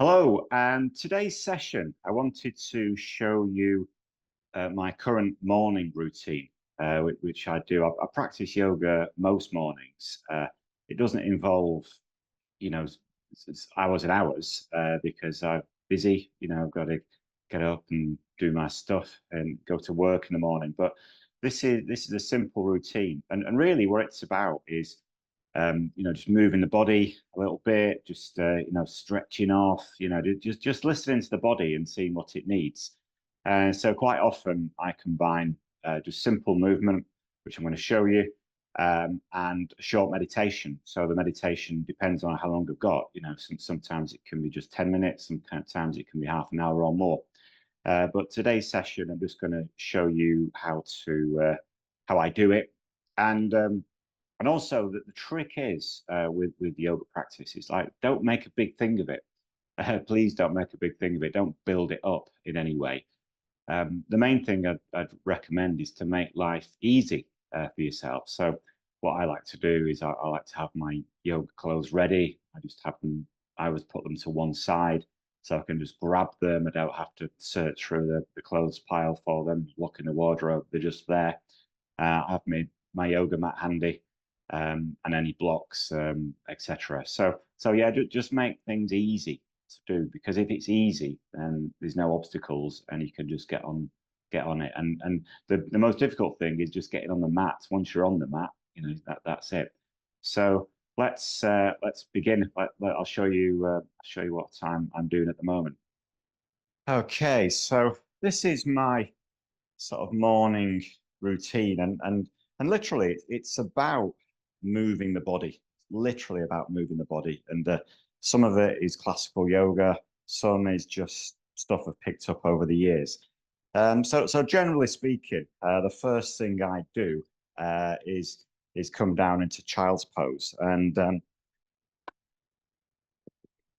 Hello, and today's session, I wanted to show you my current morning routine, which I do. I practice yoga most mornings. It doesn't involve, hours and hours because I'm busy. I've got to get up and do my stuff and go to work in the morning. But this is a simple routine, and really what it's about is just moving the body a little bit, just stretching off, just listening to the body and seeing what it needs. So quite often I combine just simple movement, which I'm going to show you, and short meditation. So the meditation depends on how long I've got. Sometimes it can be just 10 minutes, sometimes it can be half an hour or more. But today's session, I'm just going to show you how I do it, and also that the trick is with yoga practice is like don't make a big thing of it. Please don't make a big thing of it. Don't build it up in any way. The main thing I'd recommend is to make life easy for yourself. So what I like to do is I like to have my yoga clothes ready. I always put them to one side so I can just grab them. I don't have to search through the clothes pile for them, look in the wardrobe. They're just there. I have my yoga mat handy, and any blocks, etc. So yeah, just make things easy to do, because if it's easy, then there's no obstacles and you can just get on it. And the most difficult thing is just getting on the mat. Once you're on the mat, that's it. So let's begin. I'll show you what I'm doing at the moment. Okay, so this is my sort of morning routine, and literally it's about moving the body. Literally about moving the body, and some of it is classical yoga, some is just stuff I've picked up over the years. So generally speaking, the first thing I do is come down into child's pose, and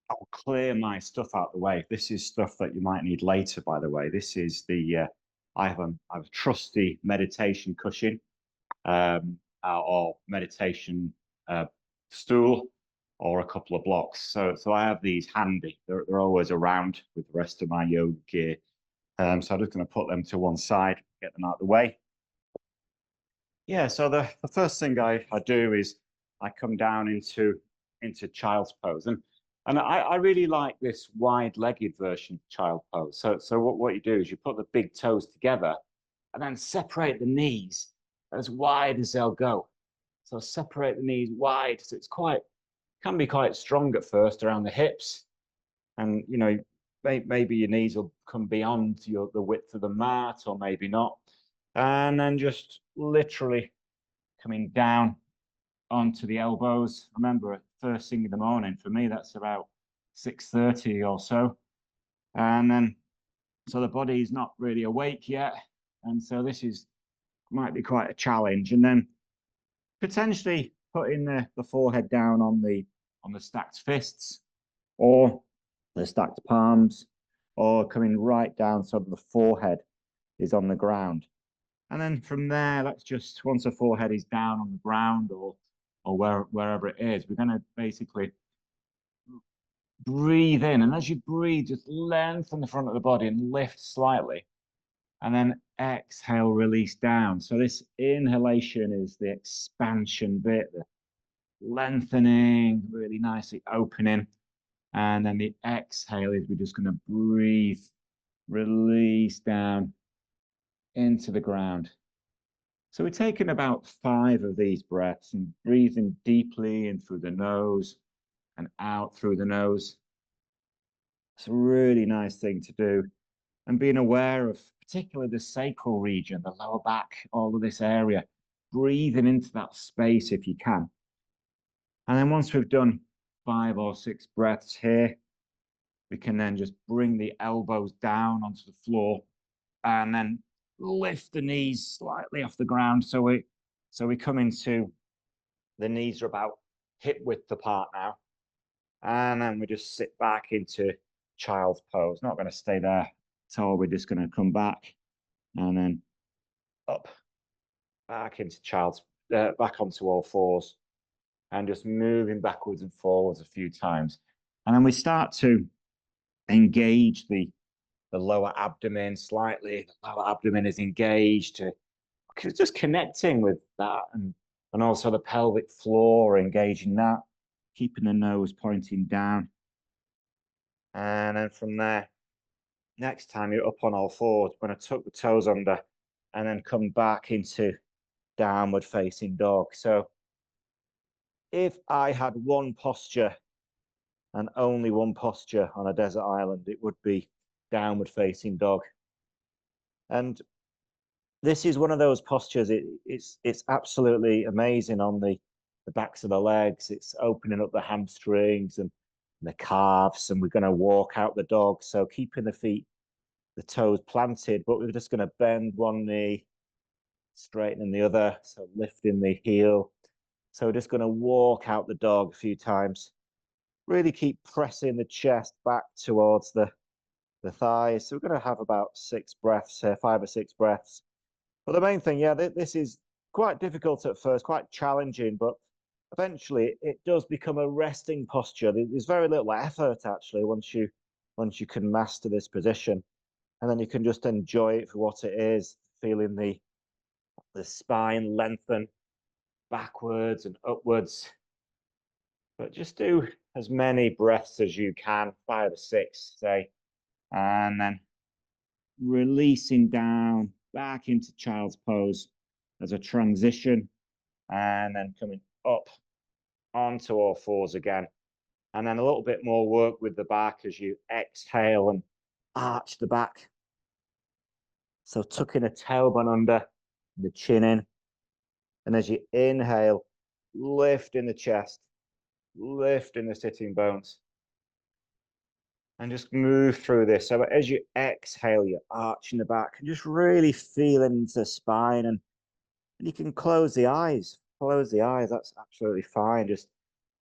I'll clear my stuff out the way. This is stuff that you might need later, by the way. This is I have a trusty meditation cushion, or meditation uh, stool, or a couple of blocks. So I have these handy. They're always around with the rest of my yoga gear. So I'm just going to put them to one side, get them out of the way. Yeah, so the first thing I do is I come down into child's pose. And I really like this wide-legged version of child pose. So what you do is you put the big toes together and then separate the knees as wide as they'll go. So separate the knees wide. So can be quite strong at first around the hips. And maybe your knees will come beyond the width of the mat, or maybe not. And then just literally coming down onto the elbows. Remember, first thing in the morning, for me, that's about 6:30 or so. And then, so the body is not really awake yet. And so this might be quite a challenge. And then potentially putting the forehead down on the stacked fists, or the stacked palms, or coming right down so that the forehead is on the ground. And then from there, once the forehead is down on the ground, or wherever it is, we're going to basically breathe in. And as you breathe, just lengthen the front of the body and lift slightly. And then exhale, release down. So this inhalation is the expansion bit, the lengthening, really nicely opening. And then the exhale is we're just going to breathe, release down into the ground. So we're taking about 5 of these breaths and breathing deeply in through the nose and out through the nose. It's a really nice thing to do. And being aware of particularly the sacral region, the lower back, all of this area, breathing into that space if you can. And then once we've done 5 or 6 breaths here, we can then just bring the elbows down onto the floor and then lift the knees slightly off the ground. So we come into, the knees are about hip width apart now. And then we just sit back into child's pose. Not going to stay there at all. We're just going to come back and then up, back into back onto all fours, and just moving backwards and forwards a few times. And then we start to engage the lower abdomen slightly. The lower abdomen is engaged, just connecting with that, and also the pelvic floor, engaging that, keeping the nose pointing down. And then from there, next time you're up on all fours, we're going to tuck the toes under and then come back into downward facing dog. So if I had one posture and only one posture on a desert island, it would be downward facing dog. And this is one of those postures. It's absolutely amazing on the backs of the legs. It's opening up the hamstrings and the calves, and we're going to walk out the dog. So keeping the feet, the toes planted, but we're just going to bend one knee, straightening the other, so lifting the heel. So we're just going to walk out the dog a few times. Really keep pressing the chest back towards the thighs. So we're going to have about 6 breaths here, 5 or 6 breaths. But the main thing, yeah, this is quite difficult at first, quite challenging, but eventually it does become a resting posture. There's very little effort actually once you can master this position, and then you can just enjoy it for what it is, feeling the spine lengthen backwards and upwards. But just do as many breaths as you can, 5 or 6, say, and then releasing down back into child's pose as a transition, and then coming up onto all fours again. And then a little bit more work with the back as you exhale and arch the back. So tucking the tailbone under, the chin in. And as you inhale, lifting the chest, lifting the sitting bones. And just move through this. So as you exhale, you're arching the back and just really feeling into the spine. And you can close the eyes. Close the eyes. That's absolutely fine. Just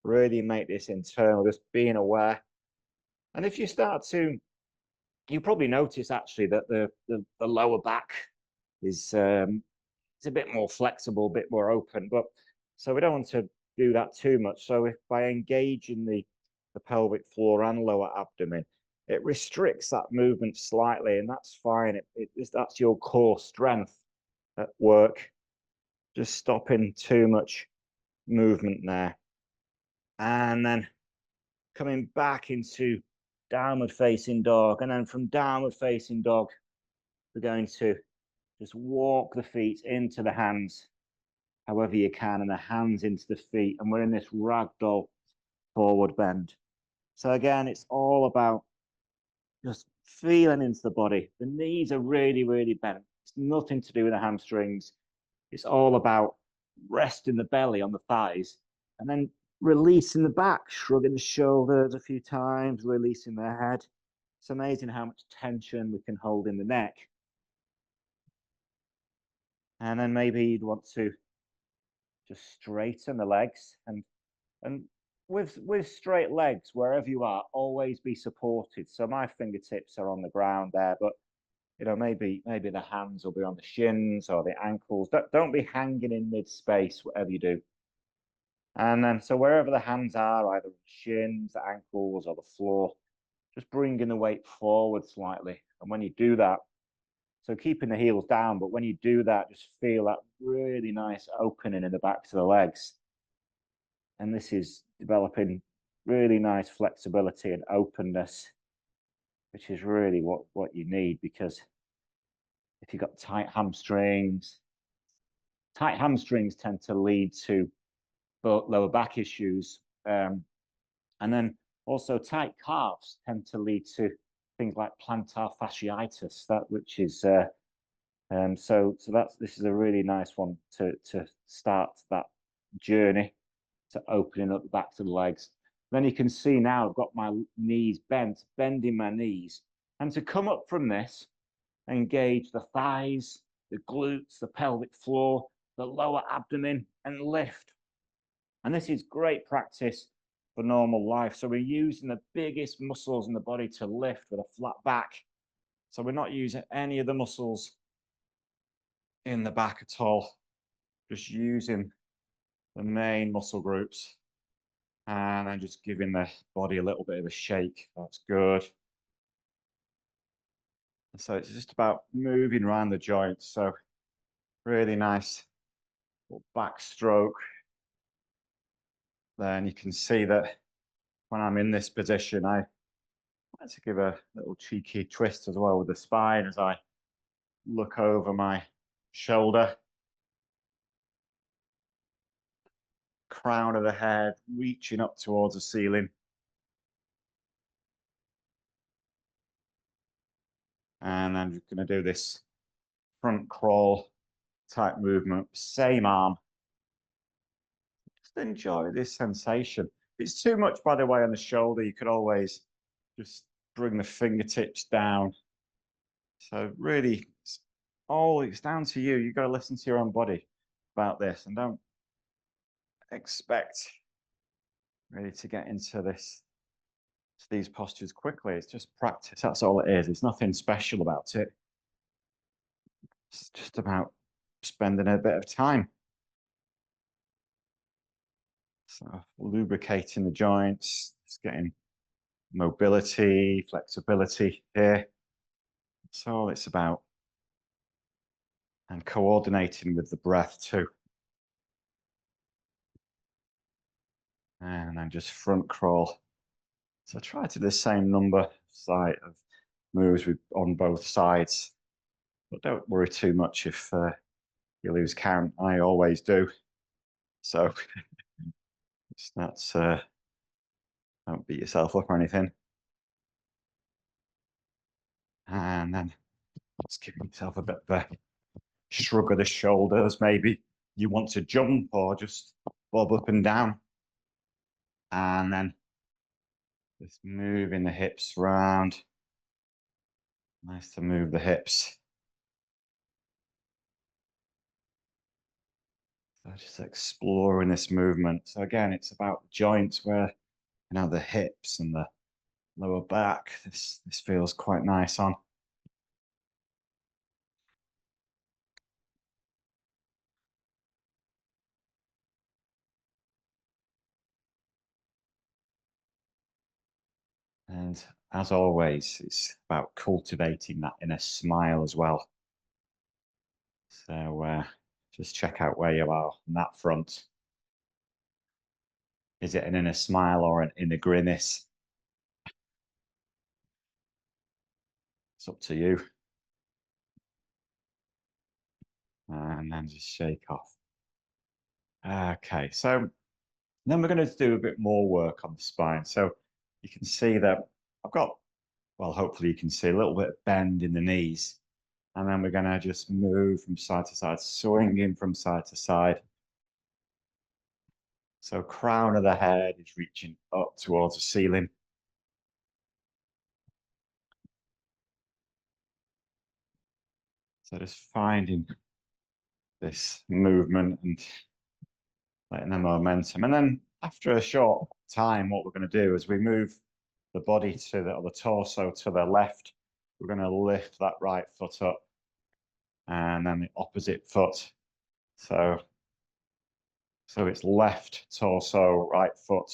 really make this internal, just being aware. And if you start to, you probably notice actually that the lower back is it's a bit more flexible, a bit more open. But so we don't want to do that too much. So if by engaging the pelvic floor and lower abdomen, it restricts that movement slightly, and that's fine. That's your core strength at work. Just stopping too much movement there. And then coming back into downward facing dog. And then from downward facing dog, we're going to just walk the feet into the hands, however you can, and the hands into the feet. And we're in this ragdoll forward bend. So again, it's all about just feeling into the body. The knees are really, really bent. It's nothing to do with the hamstrings. It's all about resting the belly on the thighs and then releasing the back, shrugging the shoulders a few times, releasing the head. It's amazing how much tension we can hold in the neck. And then maybe you'd want to just straighten the legs, and with straight legs, wherever you are, always be supported. So my fingertips are on the ground there, but maybe the hands will be on the shins or the ankles. Don't be hanging in mid space, whatever you do. And then so wherever the hands are, either the shins, the ankles, or the floor, just bringing the weight forward slightly. And when you do that, so keeping the heels down, but when you do that, just feel that really nice opening in the backs of the legs. And this is developing really nice flexibility and openness, which is really what you need, because if you've got tight hamstrings tend to lead to lower back issues. And then also tight calves tend to lead to things like plantar fasciitis, which is this is a really nice one to start that journey to opening up the backs of the legs. Then you can see now I've got my knees bent, bending my knees. And to come up from this, engage the thighs, the glutes, the pelvic floor, the lower abdomen, and lift. And this is great practice for normal life. So we're using the biggest muscles in the body to lift with a flat back. So we're not using any of the muscles in the back at all, just using the main muscle groups, and then just giving the body a little bit of a shake. That's good. So it's just about moving around the joints. So really nice little backstroke. Then you can see that when I'm in this position, I like to give a little cheeky twist as well with the spine as I look over my shoulder, crown of the head, reaching up towards the ceiling. And I'm just going to do this front crawl type movement, same arm. Just enjoy this sensation. If it's too much, by the way, on the shoulder, you could always just bring the fingertips down. So really, it's down to you. You've got to listen to your own body about this and don't expect really to get into these postures quickly. It's just practice. That's all it is. There's nothing special about it. It's just about spending a bit of time. So lubricating the joints, just getting mobility, flexibility here. That's all it's about. And coordinating with the breath too. And then just front crawl. So try to do the same number of moves on both sides. But don't worry too much if you lose count. I always do. So it's not, don't beat yourself up or anything. And then just giving yourself a bit of a shrug of the shoulders. Maybe you want to jump or just bob up and down. And then just moving the hips round. Nice to move the hips. So just exploring this movement. So again, it's about the joints where, the hips and the lower back. This feels quite nice on. And as always, it's about cultivating that inner smile as well. So just check out where you are on that front. Is it an inner smile or an inner grimace? It's up to you. And then just shake off. Okay, so then we're going to do a bit more work on the spine. So you can see that I've got, well, hopefully you can see a little bit of bend in the knees. And then we're going to just move from side to side, swinging from side to side. So crown of the head is reaching up towards the ceiling. So just finding this movement and letting the momentum. And then after a short time, what we're going to do is we move the body or the torso to the left. We're going to lift that right foot up and then the opposite foot. So it's left torso, right foot,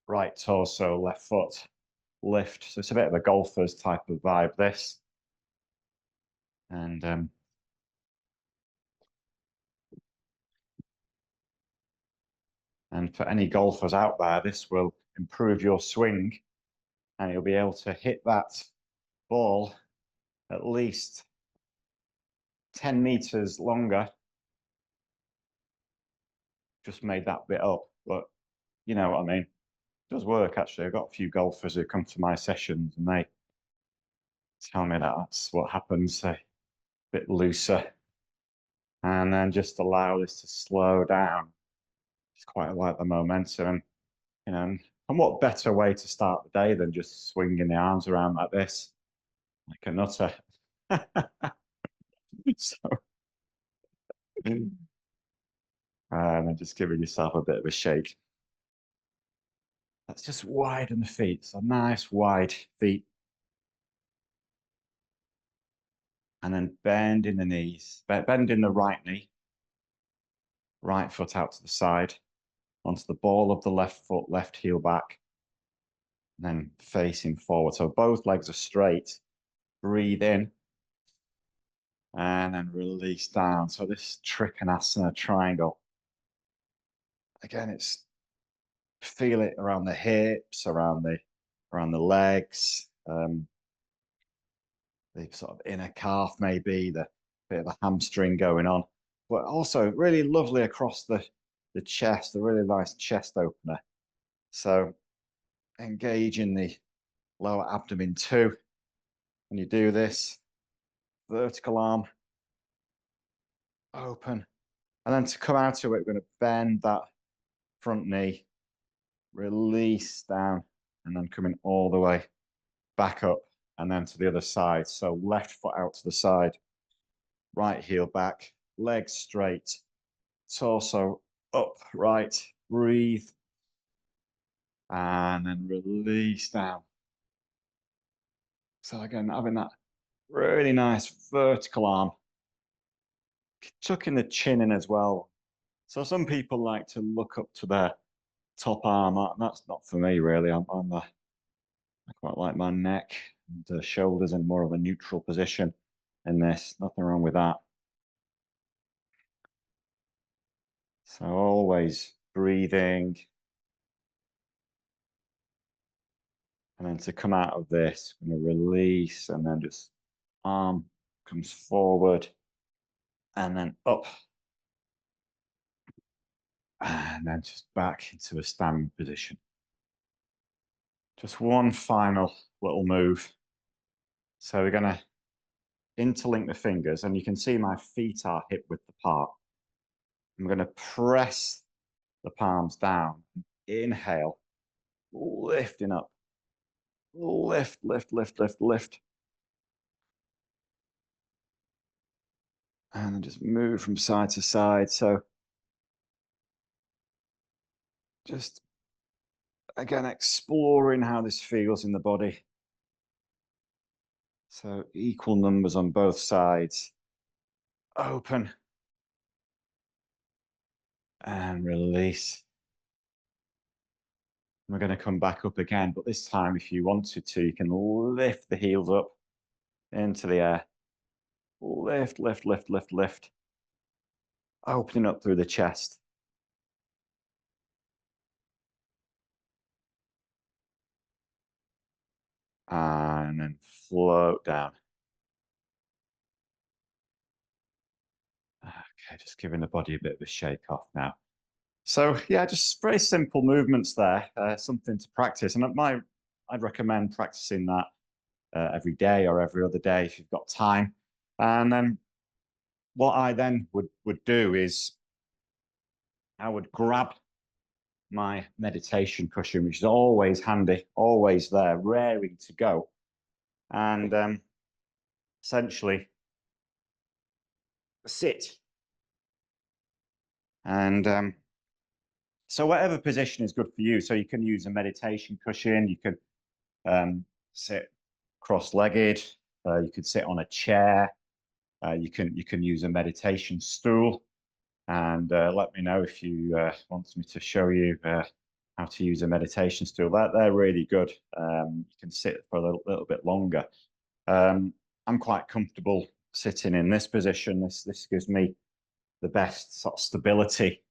right torso, left foot, lift. So it's a bit of a golfer's type of vibe, this. And for any golfers out there, this will improve your swing and you'll be able to hit that ball at least 10 meters longer. Just made that bit up, but you know what I mean. It does work, actually. I've got a few golfers who come to my sessions and they tell me that that's what happens, a bit looser. And then just allow this to slow down. It's quite like the momentum. And what better way to start the day than just swinging the arms around like this, like a nutter. So, and then just giving yourself a bit of a shake. Let's just widen the feet. So nice wide feet. And then bend in the knees, bend in the right knee, right foot out to the side, onto the ball of the left foot, left heel back, and then facing forward. So both legs are straight, breathe in, and then release down. So this Trikonasana triangle. Again, it's feel it around the hips, around the legs, the sort of inner calf, maybe the bit of a hamstring going on, but also really lovely across the chest, a really nice chest opener. So engage in the lower abdomen too. When you do this, vertical arm open, and then to come out of it, we're going to bend that front knee, release down, and then coming all the way back up, and then to the other side. So left foot out to the side, right heel back, legs straight, torso up, right, breathe, and then release down. So again, having that really nice vertical arm, tucking the chin in as well. So some people like to look up to their top arm. That's not for me, really. I quite like my neck and the shoulders in more of a neutral position in this. Nothing wrong with that. So always breathing. And then to come out of this, I'm going to release, and then just arm comes forward and then up. And then just back into a standing position. Just one final little move. So we're going to interlink the fingers, and you can see my feet are hip width apart. I'm going to press the palms down. Inhale, lifting up. Lift, lift, lift, lift, lift. And then just move from side to side. So just, again, exploring how this feels in the body. So equal numbers on both sides. Open. And release. We're going to come back up again, but this time, if you wanted to, you can lift the heels up into the air. Lift, lift, lift, lift, lift. Opening up through the chest. And then float down. Okay, just giving the body a bit of a shake off now. So yeah, just very simple movements there, something to practice. And I'd recommend practicing that every day or every other day if you've got time. And then what I then would do is I would grab my meditation cushion, which is always handy, always there, raring to go. And essentially sit. And so whatever position is good for you. So you can use a meditation cushion, you can sit cross-legged, you could sit on a chair, you can use a meditation stool. And let me know if you want me to show you how to use a meditation stool. They're really good. You can sit for a little bit longer. I'm quite comfortable sitting in this position. This gives me the best sort of stability.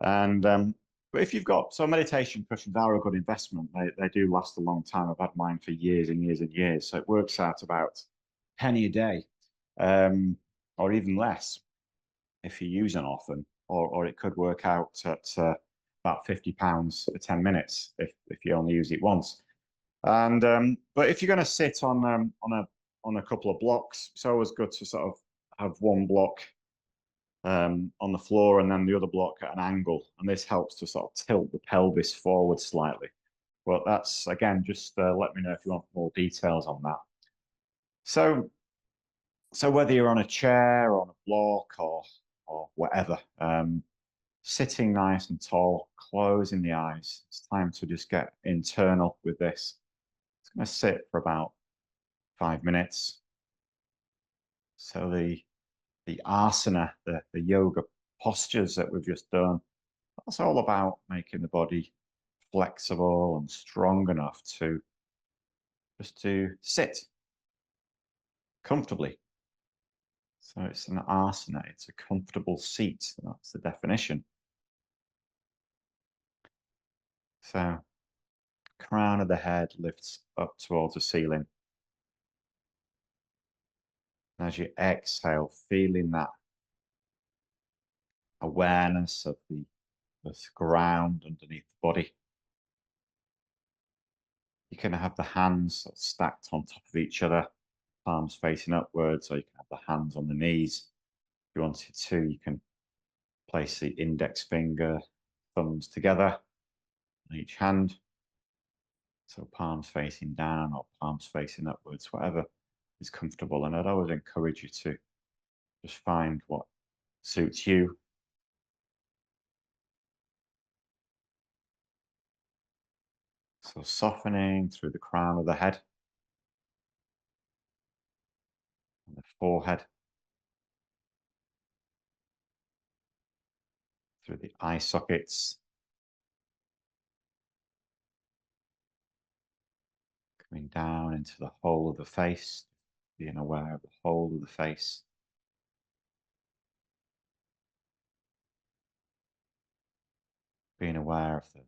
And but if you've got, so meditation cushions are a good investment. They do last a long time. I've had mine for years and years and years. So it works out about a penny a day, or even less if you use them often, or it could work out at about £50 for 10 minutes if you only use it once. And but if you're going to sit on a couple of blocks, it's always good to sort of have one block on the floor and then the other block at an angle, and this helps to sort of tilt the pelvis forward slightly. But that's, again, just let me know if you want more details on that. So whether you're on a chair or on a block or whatever, sitting nice and tall, closing the eyes. It's time to just get internal with this. It's going to sit for about 5 minutes. So the asana, the yoga postures that we've just done, that's all about making the body flexible and strong enough to just to sit comfortably. So it's an asana, it's a comfortable seat. That's the definition. So crown of the head lifts up towards the ceiling. And as you exhale, feeling that awareness of the ground underneath the body. You can have the hands sort of stacked on top of each other, palms facing upwards, or you can have the hands on the knees. If you wanted to, you can place the index finger, thumbs together on each hand. So palms facing down or palms facing upwards, whatever is comfortable. And I'd always encourage you to just find what suits you. So softening through the crown of the head and the forehead, through the eye sockets, coming down into the whole of the face, being aware of the whole of the face. Being aware of the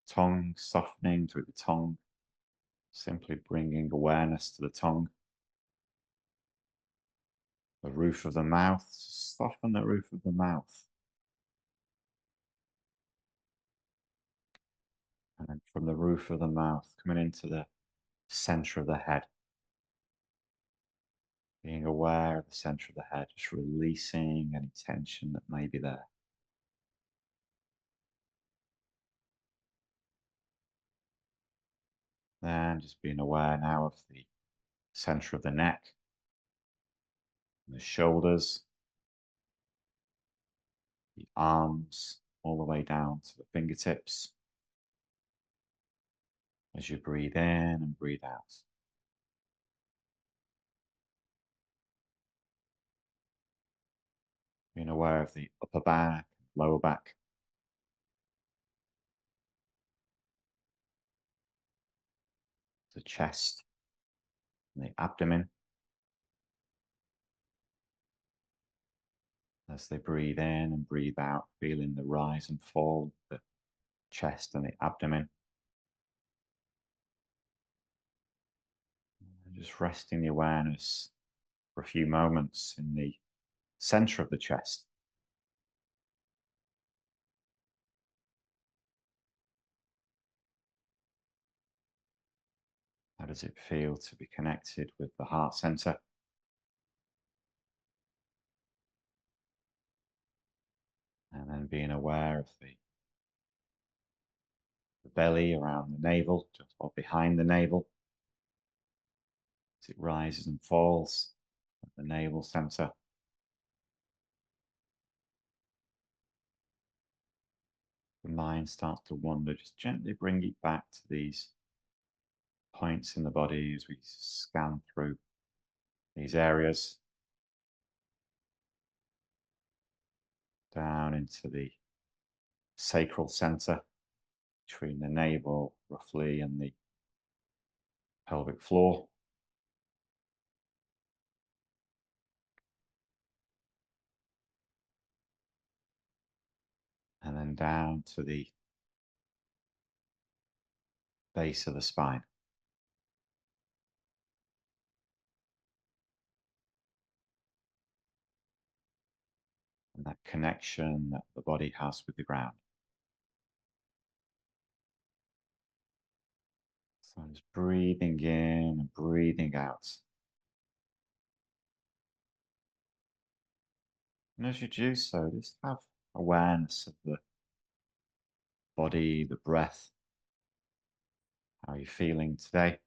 tongue, softening through the tongue, simply bringing awareness to the tongue. The roof of the mouth, soften the roof of the mouth. And then from the roof of the mouth, coming into the center of the head. Being aware of the center of the head, just releasing any tension that may be there. Then just being aware now of the center of the neck, and the shoulders, the arms, all the way down to the fingertips. As you breathe in and breathe out. Being aware of the upper back, lower back, the chest, and the abdomen. As they breathe in and breathe out, feeling the rise and fall of the chest and the abdomen. And just resting the awareness for a few moments in the center of the chest. How does it feel to be connected with the heart center? And then being aware of the belly around the navel, just or behind the navel, as it rises and falls at the navel center. The mind starts to wander, just gently bring it back to these points in the body as we scan through these areas, down into the sacral center between the navel roughly and the pelvic floor. And then down to the base of the spine. And that connection that the body has with the ground. So just breathing in and breathing out. And as you do so, just have awareness of the body, the breath. How are you feeling today?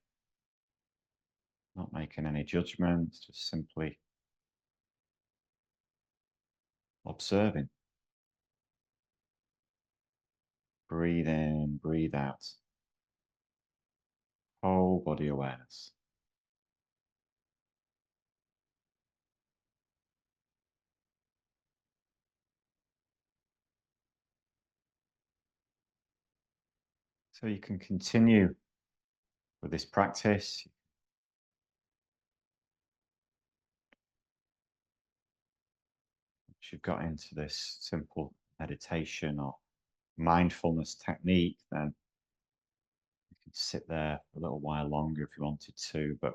Not making any judgments, just simply observing. Breathe in, breathe out. Whole body awareness. So you can continue with this practice. if you've got into this simple meditation or mindfulness technique, then you can sit there for a little while longer if you wanted to. But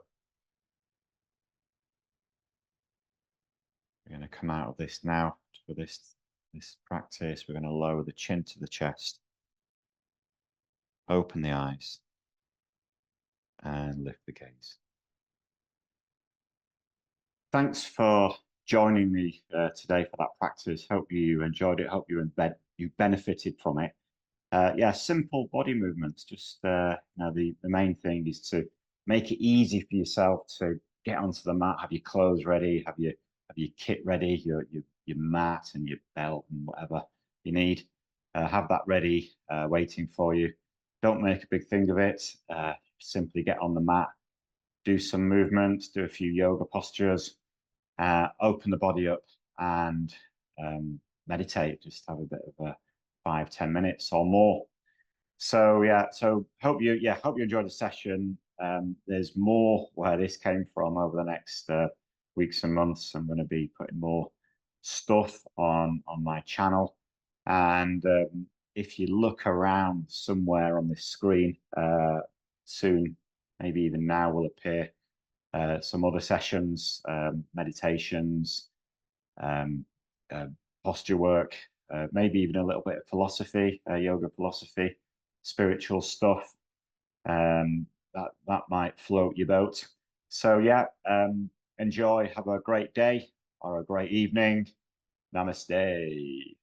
we're going to come out of this now for this practice. We're going to lower the chin to the chest, open the eyes, and lift the gaze. Thanks for joining me today for that practice. Hope you enjoyed it. Hope you benefited from it. Yeah, simple body movements. Just the main thing is to make it easy for yourself to get onto the mat, have your clothes ready, have your kit ready, your mat and your belt and whatever you need. Have that ready, waiting for you. Don't make a big thing of it. Simply get on the mat, do some movements, do a few yoga postures, open the body up and meditate. Just have a bit of a 5-10 minutes or more. So yeah, so hope you enjoyed the session. There's more where this came from over the next weeks and months. I'm going to be putting more stuff on my channel, and if you look around somewhere on this screen, soon, maybe even now, will appear some other sessions, meditations, um, uh, posture work, maybe even a little bit of philosophy, yoga philosophy, spiritual stuff. That might float your boat. So yeah, enjoy. Have a great day or a great evening. Namaste.